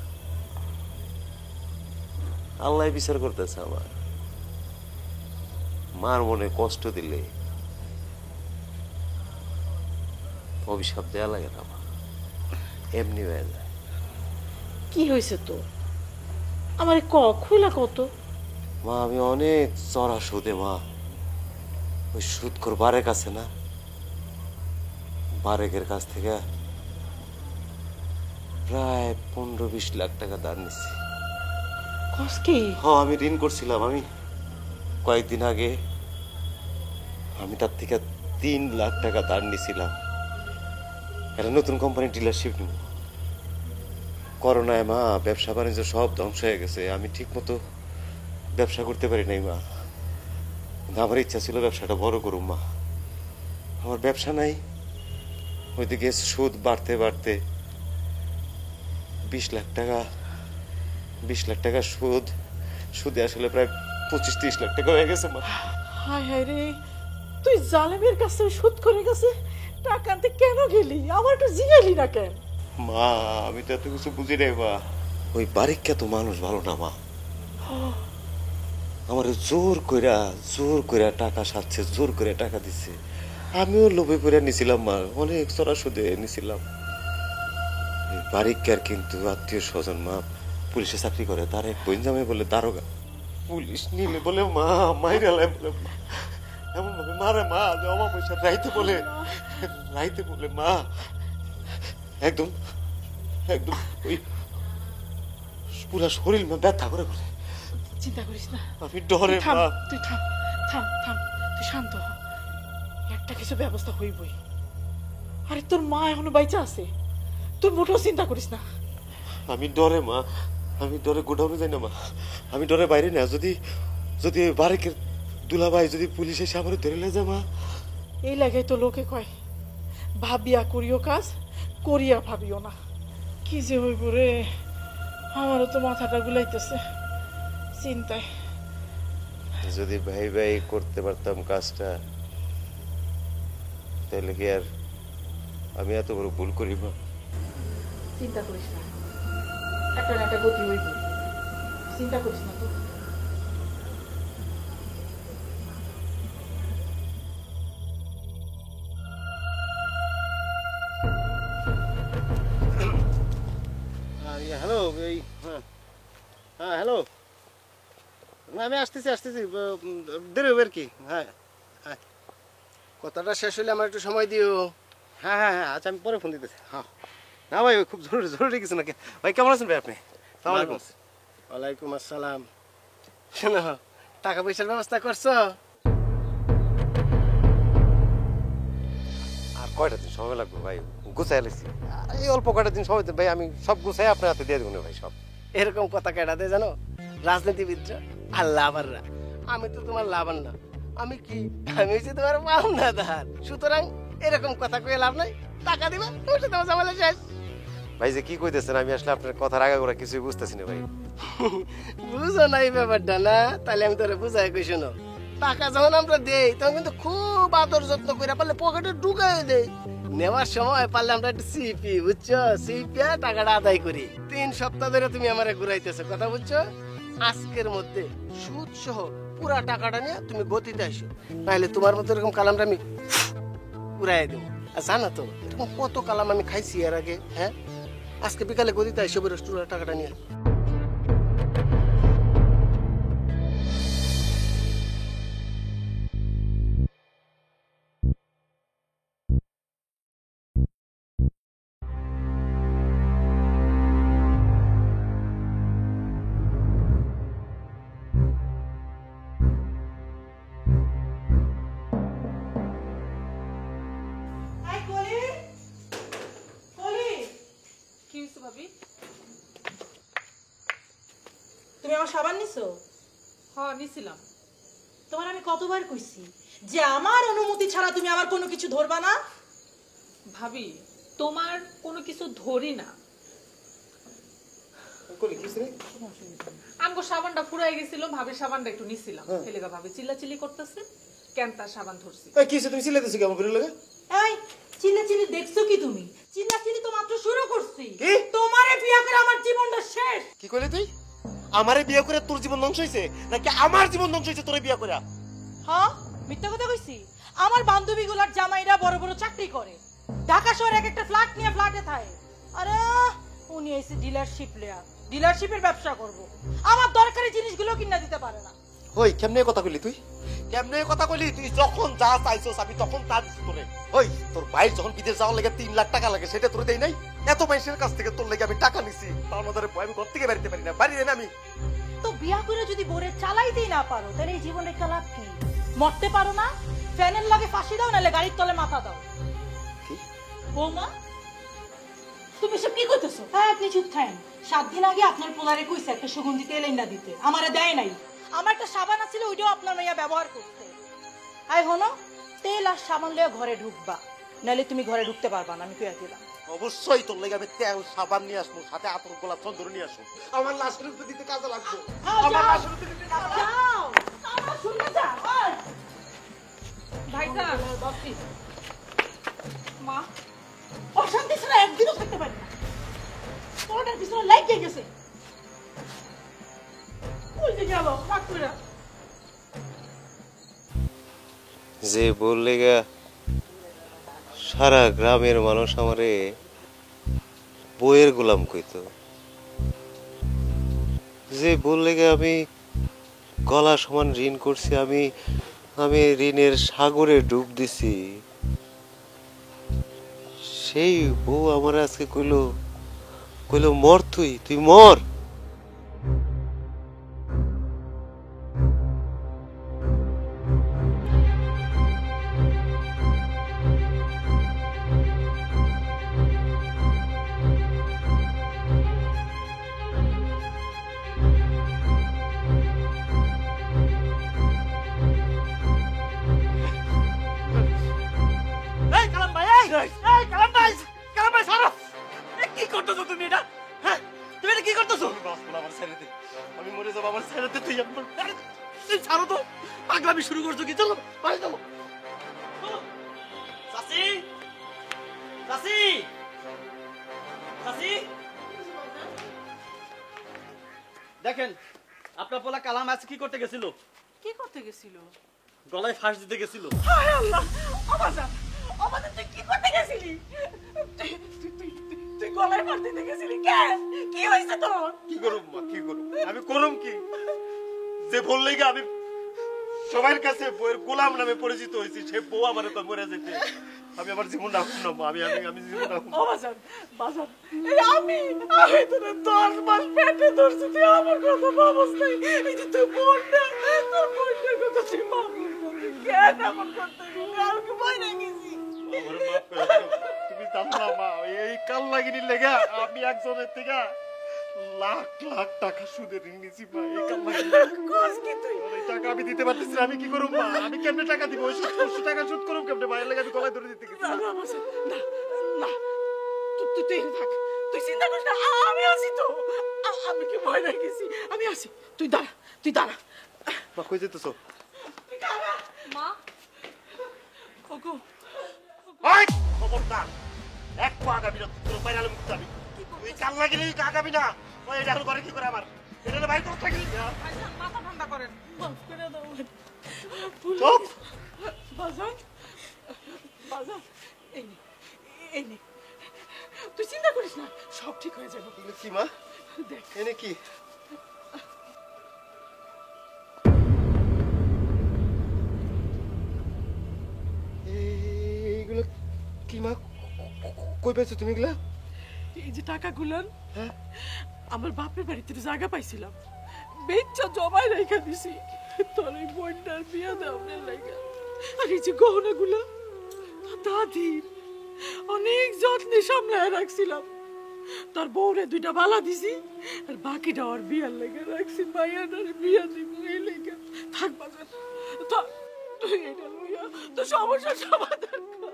আল্লাহ বিচার করতেছে। আমার মার মনে কষ্ট দিলে অভিশাপ দেয়া লাগে না, মা এমনি হয়ে যায়। কি হয়েছে তো আমার ক, খুলা কত? মা আমি অনেক চড়া সুদে, মা ওই সুদখোর বারেক আছে না, বারেকের কাছ থেকে প্রায় 15-20 লাখ টাকা ধার নিচ্ছি। হ্যাঁ, আমি ঋণ করছিলাম। আমি কয়েকদিন আগে আমি তার থেকে 3 লাখ টাকা ধার নিছিলাম, একটা নতুন কোম্পানির ডিলারশিপ নিব। করোনায় মা ব্যবসা বাণিজ্য সব ধ্বংস হয়ে গেছে, আমি ঠিক মতো ব্যবসা করতে পারি নাই মা। আমার ইচ্ছা ছিল ব্যবসাটা বড় করুম মা, আমার ব্যবসা নাই। ওইদিকে সুদ বাড়তে বাড়তে 20 লাখ টাকা সুদ, সুদে আসলে প্রায় 25-30 লাখ টাকা হয়ে গেছে মা। হায় হায় রে, তুই জালেমের কাছে সুদ করে গেছে টাকা আনতে কেন গেলি? আমার তো জিগাইলি না কেন? মা আমি তো এত কিছু বুঝি নাই মা। ওই বারিককে তো মানুষ ভালো না মা, আমার জোর কইরা টাকা সাথে জোর করে টাকা দিচ্ছে। আমিও লোভে পড়ে নিছিলাম মা, অনেক চড়া সুদে নিছিলাম। বারিককার কিন্তু আত্মীয় স্বজন মা পুলিশে চাকরি করে, তার এক বোন জামাই বলে দারোগা। পুলিশ নিলে বলে মা মাইরালে বলে মা, এমন ভাবে মারে মা যে অমা পয়সা রাইতে বলে মা একদম ওই পুরা শরীর মা ব্যথা করে বলে। চিন্তা করিস না, আমি ডরে থাম, মা। তুই থাম, তুই শান্ত হ, একটা কিছু ব্যবস্থা হইবই। আরে তোর মা এখনো বাইচা আছে, তুই মোটেও চিন্তা করিস না। আমি ডরে মা, আমি ডরে গোডাউনে যাই না মা, আমি ডরে বাইরে না। যদি বারেকের দুলাভাই যদি পুলিশ এসে আমার ধরে লে যায় মা। এই লাগাই তো লোকে কয় ভাবিয়া করিও কাজ, করিয়া ভাবিও না। কি যে হইব রে, আমারও তো মাথাটা গুলাইতেছে চিন্তায়। যদি ভাই করতে পারতাম কাজটা, তাইলে কি আর আমি এত বড় ভুল করি মা? চিন্তা করিস না, একটা না একটা গতি হইব, চিন্তা করিস না তো। হ্যালো, এই হ্যাঁ হ্যাঁ হ্যালো, আমি আসতেছি দেরি হবে আর কি। হ্যাঁ হ্যাঁ, কথাটা শেষ হলে আমার একটু সময় দিও। হ্যাঁ হ্যাঁ হ্যাঁ, আচ্ছা আমি পরে ফোন দিতেছি। হ্যাঁ না ভাই, খুব জরুরি কিছু নাকি। ভাই কেমন আছেন ভাই আপনি? সালাম আলাইকুম। ওয়ালাইকুম আসসালাম। শোনো, টাকা পয়সার ব্যবস্থা করছো? আর কয়টা দিন সময় লাগবে ভাই? গুছাই আলেছি, এই অল্প কয়টা দিন সময় দেন ভাই, আমি সব গুছাই আপনার হাতে দিয়ে দেবো ভাই সব। এরকম কথা কেটা দেয় জানো রাজনীতিবিদরা আর লাভাররা? আমি তো তোমার লাভার না, আমি কি, আমি হচ্ছে তোমার পাওনাদার। সুতরাং এরকম কথা কয়ে লাভ নাই, টাকা দিবা তোমার সাথে আমার ঝামেলা শেষ। ভাই যে কি কইতেছেন, আমি আসলে আপনার কথার আগে করে কিছুই বুঝতেছি না ভাই। বুঝো না এই ব্যাপারটা? না তাহলে আমি তোরে বুঝাই কই, শোনো, টাকা যখন আমরা দেই তখন কিন্তু খুব আদর যত্ন করে পারলে পকেটে ঢুকাই দেই। নেওয়ার সময় পারলে আমরা একটু সিপি, বুঝছো, সিপিয়া টাকাটা আদায় করি। 3 সপ্তাহ ধরে তুমি আমারে ঘুরাইতেছো, কথা বুঝছো? আজকের মধ্যে সুদ সহ পুরা টাকাটা নিয়ে তুমি গতিতে আসো, নাহলে তোমার মতো এরকম কালামটা আমি উড়াই দেবো। আর জানো তো এরকম কত কালাম আমি খাইছি এর আগে। হ্যাঁ, আজকে বিকালে গতিতে আসো পুরা টাকাটা নিয়ে। কি হয়েছে ভাবি? তুমি আমার সাবান নিছো? হ্যাঁ নিছিলাম। তোমার আমি কতবার কইছি যে আমার অনুমতি ছাড়া তুমি আমার কোনো কিছু ধরবা না? ভাবি তোমার কোনো কিছু ধরি না। আমগো সাবানটা ফুরাই গেছিল, ভাবি সাবানটা একটু নিছিলাম। এলাকা ভাবি চিল্লাচিল্লি করতেছে, কেন তার সাবান ধরছি। কি তুমি চিল্লাইতেছো কেমন করে লাগে? এই চিল্লাচিল্লি দেখছো কি তুমি? চিল্লাচিল্লি তো মাত্র শুরু করছি। তোমারে বিয়ে করে আমার জীবনটা শেষ। কি কইলি তুই? আমারে বিয়ে করে তোর জীবন ধ্বংস হইছে নাকি আমার জীবন ধ্বংস হইছে তোরে বিয়ে করে? হ্যাঁ মিথ্যা কথা কইছি? আমার বান্ধবীগুলার জামাইরা বড় বড় চাকরি করে, ঢাকা শহরে এক একটা ফ্ল্যাট নিয়ে ফ্ল্যাটে থাকে। আরে উনি এসে ডিলারশিপ লেয়া, ডিলারশিপের ব্যবসা করব। আমার দরকারি জিনিসগুলো কিনা দিতে পারে না। ওই কেমনে কথা কইলি তুই? কেমনে কথা কইলি তুই? যখন যা চাইছস আমি তখন তা দিছি তোরে। ওই তোর ভাই যখন বিদেশ যাওয়ার লাগে 3 লাখ টাকা লাগে, সেটা তোরে দেই নাই? এত মানুষের কাছ থেকে তোর লাগে আমি টাকা নিছি, তার মধ্যে আমি ঘর থেকে বেরোতে পারি না, বাড়ি না আমি। তো বিয়া করে যদি বোরে চালাইতেই না পারো, তাহলে এই জীবনে একটা লাভ কি? মরতে পারো না? ফ্যানের লাগে ফাঁসি দাও, নাহলে গাড়ির তলে মাথা দাও। বৌমা তুমি সব কি করতেছো? হ্যাঁ আপনি চুপ থাকেন। 7 দিন আগে আপনার পোলারে কইছে একটা সুগন্ধি তেল এনে দিতে, আমারে দেয় নাই। আমার একটা সাবান আছিল, ওইটাও আপনার মেয়া ব্যবহার করতে। আই হনো তেল আর সাবান লয়ে ঘরে ঢুকবা, নাহলে তুমি ঘরে ঢুকতে পারবা না, আমি কইয়া দিলাম। অবশ্যই তোর লাগে আমি তেল সাবান নিয়ে আসবো, সাথে আতর গোলাপ চন্দন নিয়ে আসবো। আমার লাশের উপর দিতে কাজে লাগবে। আমার লাশের উপর দিতে কাজে লাগবে। যাও আমার শুনতে যাও। ভাইজান মা অশান্তি ছাড়া একদিনও থাকতে পারি না, তোরটার পিছনে লাইক গেছে। ওই যে গেল মাত্রা যে বললে গা সারা গ্রামের মানুষ আমারে বইয়ের গোলাম কইতো, যে বললে গা আমি গলা সমান ঋণ করছি, আমি ঋণের সাগরে ডুব দিছি, সেই বউ আমার আজকে কইলো মর, তুই মর। এই কালাম ভাই, এই কালাম ভাই, কালাম ভাই ছাড়ো। কি করতেছো তুমি এটা? হ্যাঁ তুমি এটা কি করতেছো? আমার ছেড়ে দে, আমি মরে যাবো, আমার ছেড়ে দে। তুই ছাড়ো তো, পাগলামি শুরু করছো কি? চলো ভাই চলো। চাচি দেখেন আপনার পোলা কালাম আজ কি করতে গেছিল? কি করতে গেছিল? গলায় ফাঁস দিতে গেছিল। হায় আল্লাহ, অবাজান অবাজান তুই কি করতে গেছিলি? তুই গলায় ফাঁস দিতে গেছিলি কেন? কি হয়েছে তোর? কি করুম মা, কি করুম? আমি করুম কি? যে বললেই আমি সবার কাছে বউয়ের গোলাম নামে পরিচিত হয়েছি, সে বউ আমার তো মরে যেতে আমি আমার জীবন রাখুন না মা, আমি জীবন রাখুন। অবাজান বাজান, এই আমি তোর 10 মাস পেটে ধরছি, তুই আমার কথা ভাবস নাই। এই যে তোর বোনটা, তোর বোনটার কথা তুই ভাবস কেন? এমন করতে কালকে বাইরে গেছি। আমার মাফ করে দাও। তুমি জানো না মা, এই কাল লাগিনির লেগা আমি একজনের থেকে লাখ লাখ টাকা সুদে ঋণ নিয়েছি মা। এই কাল কস কি তুই? এই টাকা আমি দিতে পারতেছি না, আমি কি করব মা? আমি কেমনে টাকা দিব? ওই 700 টাকা সুদ করব কেমনে? মায়ের লেগে আমি গলায় ধরে দিতে গেছি। না না বাজান, না না, তুই এখানে থাক, তুই চিন্তা করিস না, আমি আছি তো। আমি কি ভয় না গেছি? আমি আছি, তুই দাঁড়া। মা কই যেতেছো? মা ওগো ওই খবরদার, এক পা আগাবি না, তোর বাইরে আলো মুক্ত যাবি। তুই কাল লাগিনি আগাবি না। ওই এটা এখন করে কি করে আমার? এটা বাইরে করতে গেলি ভাইজান মাথা ঠান্ডা করেন। মাফ করে দাও চুপ। বাজান, এই নে, তুই চিন্তা করিস না, সব ঠিক হয়ে যাবে। কি মা? দেখ এনে কি? এইগুলো কি মা? কই পেয়েছো তুমি এগুলা? এই যে টাকাগুলো আমার বাপের বাড়িতে জায়গা পাইছিলাম, বেচ্চা জমায় রেখে দিছি তোর এই বোনটার বিয়ে দেওয়ার লাগা। আর এই যে গহনাগুলো দাদির অনেক যত্নে সামলায় রাখছিলাম। তার বউরে 2টা বালা দিছি, আর বাকিটা ওর বিয়ার লেগে রাখছি। মাইয়াটার বিয়া দিব এই লেগে। থাক বাজার, তুই এটা লইয়া তো সমস্যার সমাধান কর।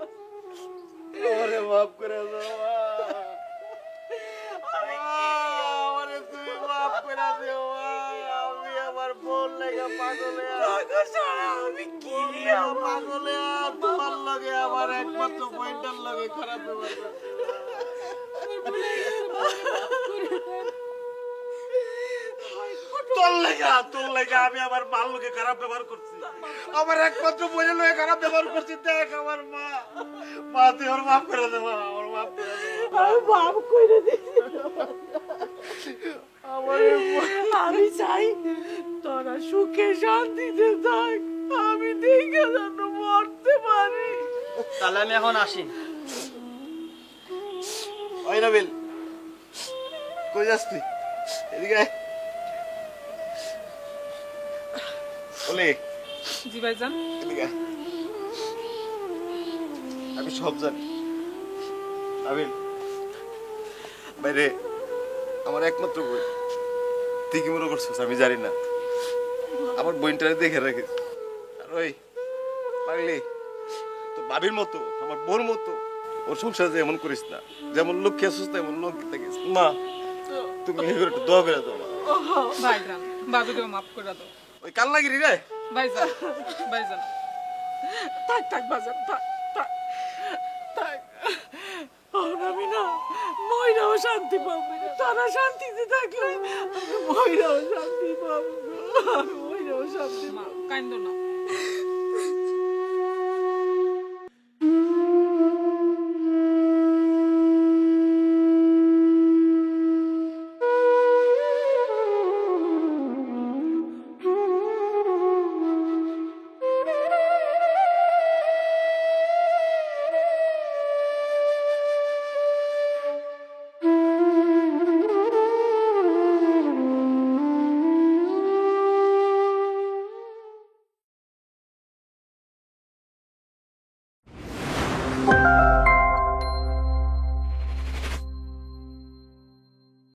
ওরে মাফ করে দাও মা। আমারে তুমি মাফ করে দিও মা। আমি আমার বোন লেগে পাগলে আমি কি পাগলে তোমার লগে আমার একমাত্র পয়েন্টার লগে খারাপ ব্যবহার করছে। তোর লেগে আমি আমার মার লোকে খারাপ ব্যবহার করছি, আমার একমাত্র বোনের লোকে খারাপ ব্যবহার করছি। দেখ আমার মা তুই ওর মাফ করে দে মা, ওর মাফ করে দে। মাফ করে দিছি। আমি চাই তোরা সুখে শান্তিতে থাক, আমি দেখে যেন মরতে পারি। তাহলে আমি এখন আসি। ওই নাবিল, কই যাস তুই? এদিকে আয়। ওলে জি ভাইজান। এদিকে আয়। আমি সব জানি নাবিল, বাইরে আমার একমাত্র বোন, তুই কি মনে করছিস আমি জানি না? আমার বোনটারে দেখে রাখিস। আর ওই পাগলি, তো ভাবির মতো আমার বোর মতো ওর সংসার যে এমন করিস না, যেমন লক্ষ্মী আসিস তেমন লক্ষ্মী থাকিস মা। তুমি একটু দোয়া করে দাও মা। ভাইজান বাবুকে মাফ করে দাও। ওই কাল লাগিরি রে ভাইজান ভাইজান থাক বাজার, থাক। আমি না ময়রাও শান্তি পাবো না। তারা শান্তিতে থাকলে ময়রাও শান্তি পাবো। ময়রাও শান্তি মা কাইন্দ না।